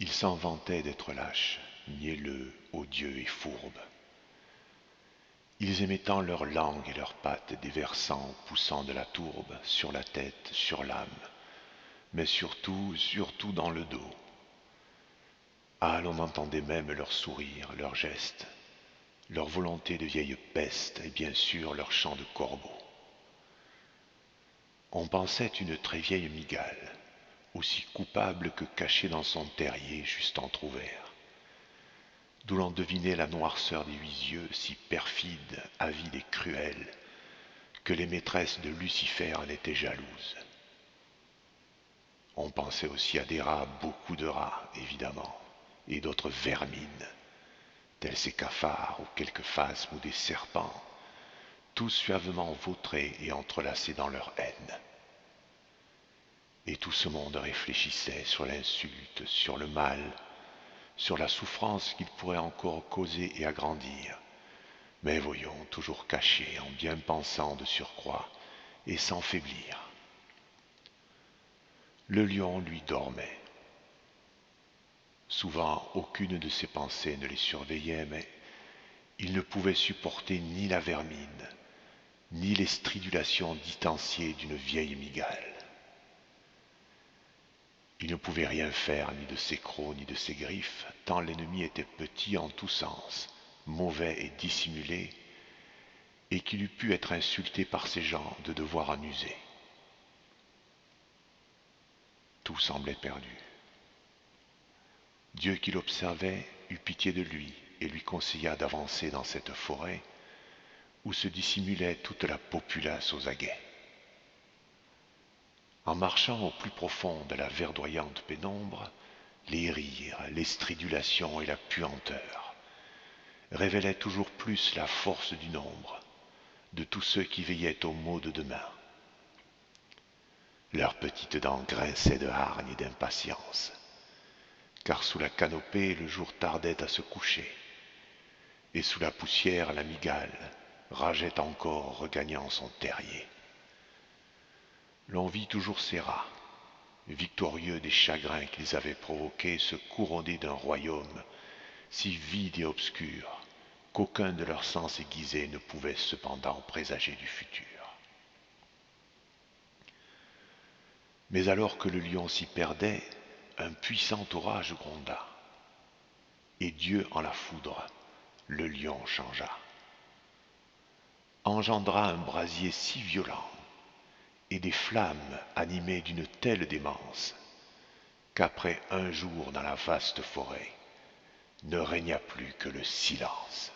Ils s'en vantaient d'être lâches, mielleux, odieux et fourbes. Ils aimaient tant leur langue et leurs pattes déversant, poussant de la tourbe sur la tête, sur l'âme, mais surtout, surtout dans le dos. Ah, l'on entendait même leurs sourires, leurs gestes, leur volonté de vieille peste et bien sûr leur chant de corbeau. On pensait une très vieille mygale, aussi coupable que cachée dans son terrier juste entr'ouvert, d'où l'on devinait la noirceur des 8 yeux si perfides, avides et cruels, que les maîtresses de Lucifer en étaient jalouses. On pensait aussi à des rats, beaucoup de rats, évidemment, et d'autres vermines, tels ces cafards ou quelques phasmes ou des serpents, tous suavement vautrés et entrelacés dans leur haine. Et tout ce monde réfléchissait sur l'insulte, sur le mal, sur la souffrance qu'il pourrait encore causer et agrandir, mais voyons, toujours caché, en bien pensant de surcroît, et sans faiblir. Le lion, lui, dormait. Souvent, aucune de ses pensées ne les surveillait, mais il ne pouvait supporter ni la vermine, ni les stridulations distanciées d'une vieille mygale. Il ne pouvait rien faire ni de ses crocs ni de ses griffes, tant l'ennemi était petit en tous sens, mauvais et dissimulé, et qu'il eût pu être insulté par ces gens de devoir en user. Tout semblait perdu. Dieu qui l'observait eut pitié de lui et lui conseilla d'avancer dans cette forêt où se dissimulait toute la populace aux aguets. En marchant au plus profond de la verdoyante pénombre, les rires, les stridulations et la puanteur révélaient toujours plus la force du nombre de tous ceux qui veillaient aux maux de demain. Leurs petites dents grinçaient de hargne et d'impatience, car sous la canopée le jour tardait à se coucher, et sous la poussière la mygale rageait encore regagnant son terrier. L'on vit toujours ces rats, victorieux des chagrins qu'ils avaient provoqués, se couronner d'un royaume si vide et obscur qu'aucun de leurs sens aiguisés ne pouvait cependant présager du futur. Mais alors que le lion s'y perdait, un puissant orage gronda, et Dieu en la foudre, le lion changea, engendra un brasier si violent et des flammes animées d'une telle démence qu'après un jour dans la vaste forêt, ne régna plus que le silence.